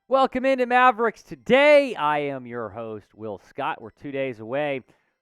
Welcome into Mavericks Today. I am your host, Will Scott. We're 2 days away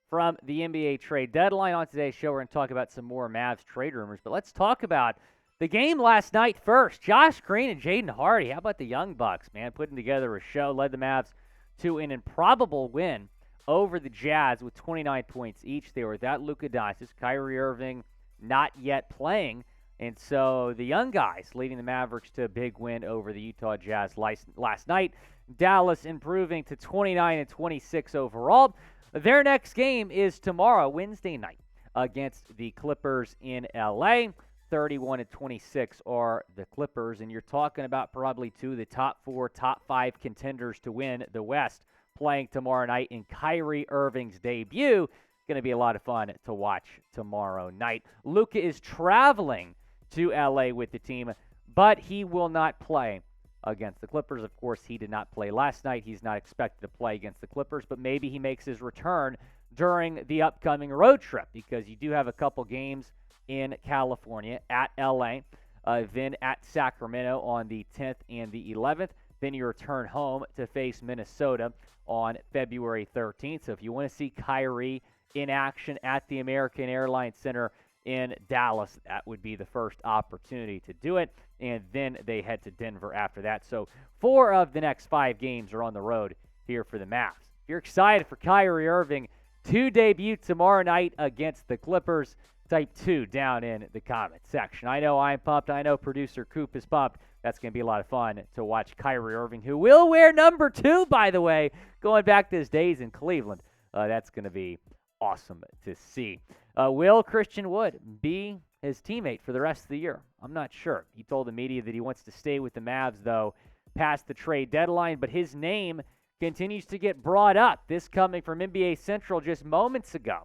from the NBA trade deadline. On today's show, we're going to talk about some more Mavs trade rumors, but let's talk about the game last night first. Josh Green and Jaden Hardy. How about the Young Bucks, man? Putting together a show, led the Mavs to an improbable win over the Jazz with 29 points each. They were without Luka Doncic, Kyrie Irving not yet playing. And so the young guys leading the Mavericks to a big win over the Utah Jazz last night. Dallas improving to 29-26 overall. Their next game is tomorrow, Wednesday night, against the Clippers in L.A. 31-26 are the Clippers, and you're talking about probably two of the top 4, top 5 contenders to win the West playing tomorrow night in Kyrie Irving's debut. Going to be a lot of fun to watch tomorrow night. Luka is traveling to L.A. with the team, but he will not play against the Clippers. Of course, he did not play last night. He's not expected to play against the Clippers, but maybe he makes his return during the upcoming road trip because you do have a couple games in California at L.A., then at Sacramento on the 10th and the 11th. Then you return home to face Minnesota on February 13th. So if you want to see Kyrie in action at the American Airlines Center in Dallas, that would be the first opportunity to do it, and then they head to Denver after that. So 4 of the next 5 games are on the road here for the Mavs. If you're excited for Kyrie Irving to debut tomorrow night against the Clippers, type 2 down in the comments section. I know I'm pumped. I know producer Coop is pumped. That's going to be a lot of fun to watch Kyrie Irving, who will wear number 2, by the way, going back to his days in Cleveland. That's going to be awesome to see. Will Christian Wood be his teammate for the rest of the year? I'm not sure. He told the media that he wants to stay with the Mavs, though, past the trade deadline, but his name continues to get brought up. This coming from NBA Central just moments ago,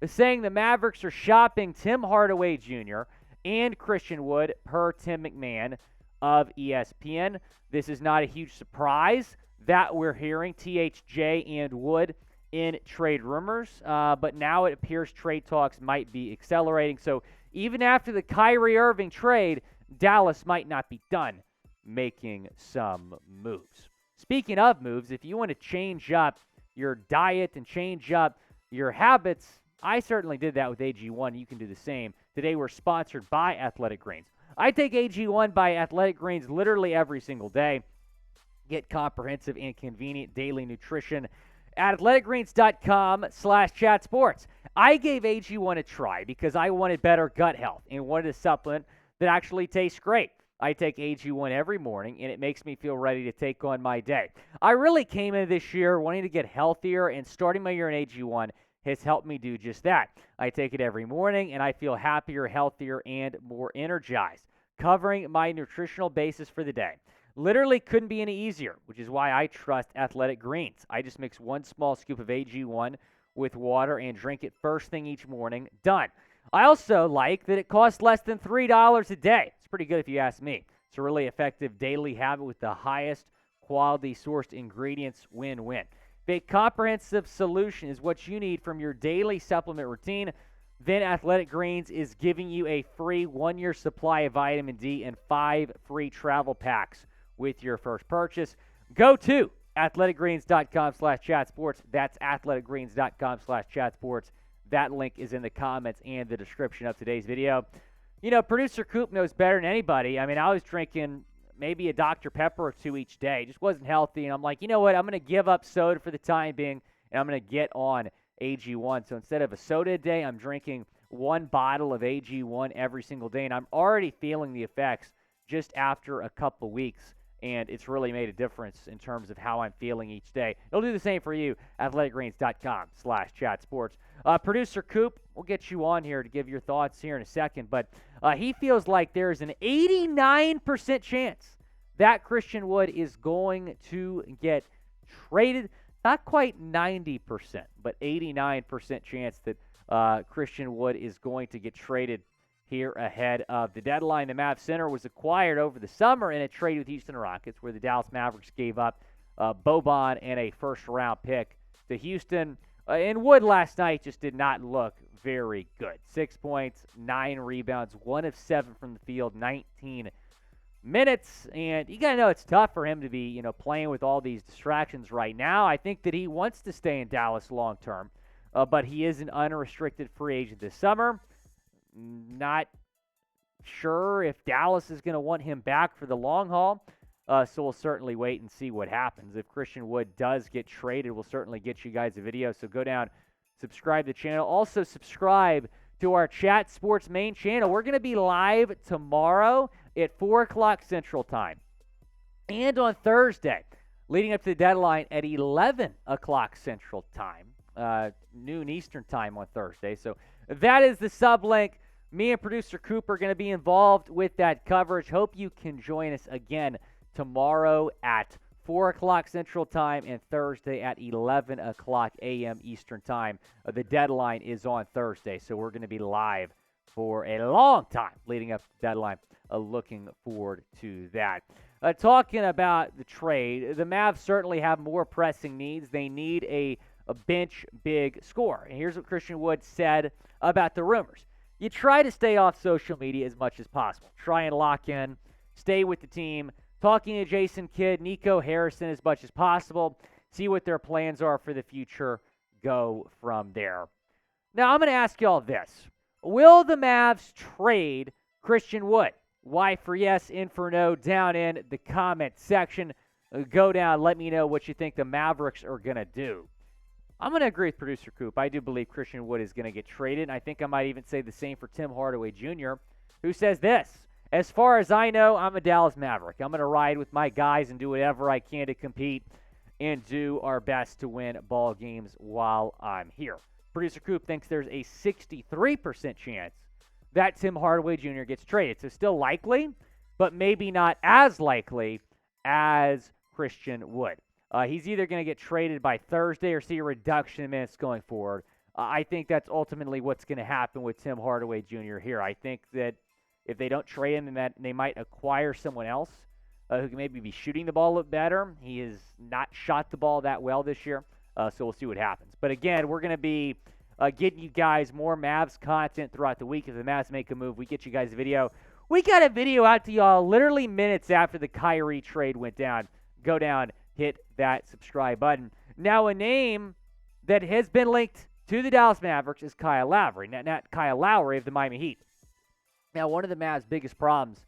saying the Mavericks are shopping Tim Hardaway Jr. and Christian Wood, per Tim McMahon of ESPN. This is not a huge surprise that we're hearing THJ and Wood in trade rumors, but now it appears trade talks might be accelerating. So even after the Kyrie Irving trade, Dallas might not be done making some moves. Speaking of moves, if you want to change up your diet and change up your habits, I certainly did that with AG1. You can do the same. Today we're sponsored by Athletic Greens. I take AG1 by Athletic Greens literally every single day. Get comprehensive and convenient daily nutrition at athleticgreens.com/chatsports. I gave AG1 a try because I wanted better gut health and wanted a supplement that actually tastes great. I take AG1 every morning, and it makes me feel ready to take on my day. I really came into this year wanting to get healthier, and starting my year in AG1 has helped me do just that. I take it every morning, and I feel happier, healthier, and more energized, covering my nutritional basis for the day. Literally couldn't be any easier, which is why I trust Athletic Greens. I just mix 1 small scoop of AG1 with water and drink it first thing each morning. Done. I also like that it costs less than $3 a day. It's pretty good if you ask me. It's a really effective daily habit with the highest quality sourced ingredients. Win-win. A comprehensive solution is what you need from your daily supplement routine. Then Athletic Greens is giving you a free 1-year supply of vitamin D and 5 free travel packs with your first purchase. Go to athleticgreens.com/chatsports. That's athleticgreens.com/chatsports. That link is in the comments and the description of today's video. You know, producer Coop knows better than anybody. I mean, I was drinking maybe a Dr. Pepper or 2 each day. It just wasn't healthy, and I'm like, you know what? I'm going to give up soda for the time being, and I'm going to get on AG1. So instead of a soda a day, I'm drinking 1 bottle of AG1 every single day, and I'm already feeling the effects just after a couple weeks. And it's really made a difference in terms of how I'm feeling each day. It'll do the same for you, athleticgreens.com/chatsports. Producer Coop, we'll get you on here to give your thoughts here in a second, but he feels like there's an 89% chance that Christian Wood is going to get traded. Not quite 90%, but 89% chance that Christian Wood is going to get traded here ahead of the deadline. The Mavs center was acquired over the summer in a trade with Houston Rockets, where the Dallas Mavericks gave up Boban and a first-round pick to Houston. And Wood last night just did not look very good. 6 points, 9 rebounds, 1 of 7 from the field, 19 minutes. And you got to know it's tough for him to be, playing with all these distractions right now. I think that he wants to stay in Dallas long term, but he is an unrestricted free agent this summer. Not sure if Dallas is going to want him back for the long haul. So we'll certainly wait and see what happens. If Christian Wood does get traded, we'll certainly get you guys a video. So go down, subscribe to the channel. Also subscribe to our Chat Sports main channel. We're going to be live tomorrow at 4 o'clock Central Time. And on Thursday, leading up to the deadline at 11 o'clock Central Time, noon Eastern Time on Thursday. So that is the sublink. Me and producer Cooper are going to be involved with that coverage. Hope you can join us again tomorrow at 4 o'clock Central Time and Thursday at 11 o'clock a.m. Eastern Time. The deadline is on Thursday, so we're going to be live for a long time leading up to the deadline. Looking forward to that. Talking about the trade, the Mavs certainly have more pressing needs. They need a bench big scorer. And here's what Christian Wood said about the rumors. You try to stay off social media as much as possible. Try and lock in, stay with the team, talking to Jason Kidd, Nico Harrison as much as possible, see what their plans are for the future, go from there. Now, I'm going to ask y'all this. Will the Mavs trade Christian Wood? Y for yes, N for no, down in the comment section. Go down, let me know what you think the Mavericks are going to do. I'm going to agree with producer Coop. I do believe Christian Wood is going to get traded. And I think I might even say the same for Tim Hardaway Jr., who says this. As far as I know, I'm a Dallas Maverick. I'm going to ride with my guys and do whatever I can to compete and do our best to win ball games while I'm here. Producer Coop thinks there's a 63% chance that Tim Hardaway Jr. gets traded. So still likely, but maybe not as likely as Christian Wood. He's either going to get traded by Thursday or see a reduction in minutes going forward. I think that's ultimately what's going to happen with Tim Hardaway Jr. here. I think that if they don't trade him, then that they might acquire someone else who can maybe be shooting the ball a little better. He has not shot the ball that well this year, so we'll see what happens. But again, we're going to be getting you guys more Mavs content throughout the week. If the Mavs make a move, we get you guys a video. We got a video out to y'all literally minutes after the Kyrie trade went down. Go down, hit that subscribe button. Now, a name that has been linked to the Dallas Mavericks is Kyle Lowry. Not Kyle Lowry of the Miami Heat. Now, one of the Mavs' biggest problems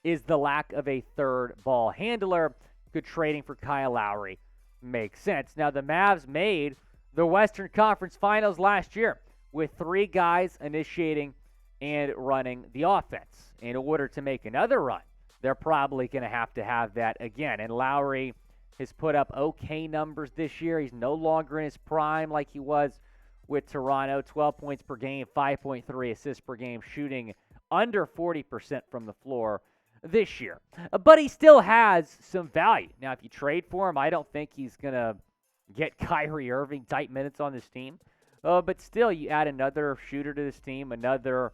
is the lack of a third ball handler. Good trading for Kyle Lowry makes sense. Now, the Mavs made the Western Conference Finals last year with 3 guys initiating and running the offense. In order to make another run, they're probably going to have that again. And Lowry has put up okay numbers this year. He's no longer in his prime like he was with Toronto. 12 points per game, 5.3 assists per game, shooting under 40% from the floor this year. But he still has some value. Now, if you trade for him, I don't think he's going to get Kyrie Irving type minutes on this team. But still, you add another shooter to this team, another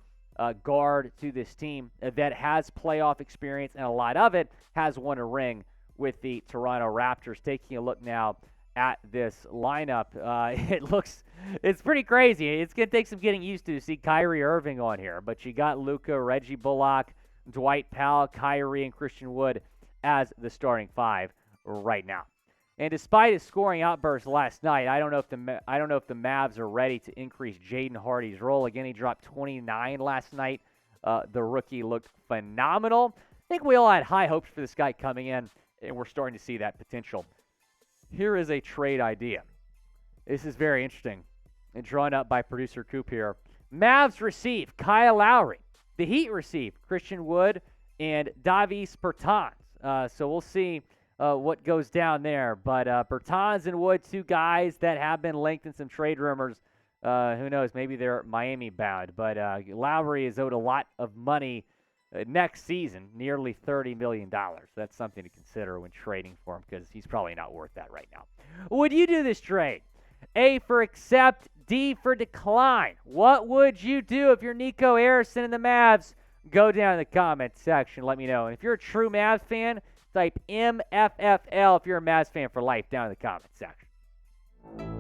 guard to this team that has playoff experience, and a lot of it has won a ring with the Toronto Raptors. Taking a look now at this lineup, it's pretty crazy. It's going to take some getting used to see Kyrie Irving on here. But you got Luka, Reggie Bullock, Dwight Powell, Kyrie, and Christian Wood as the starting 5 right now. And despite his scoring outburst last night, I don't know if the Mavs are ready to increase Jaden Hardy's role. Again, he dropped 29 last night. The rookie looked phenomenal. I think we all had high hopes for this guy coming in, and we're starting to see that potential. Here is a trade idea. This is very interesting and drawn up by producer Coop here. Mavs receive Kyle Lowry. The Heat receive Christian Wood and Davis Bertans. So we'll see what goes down there. But Bertans and Wood, 2 guys that have been linked in some trade rumors. Who knows? Maybe they're Miami bound. But Lowry is owed a lot of money next season, nearly $30 million. That's something to consider when trading for him because he's probably not worth that right now. Would you do this trade? A for accept, D for decline. What would you do if you're Nico Harrison and the Mavs? Go down in the comment section. Let me know. And if you're a true Mavs fan, type MFFL if you're a Mavs fan for life down in the comment section.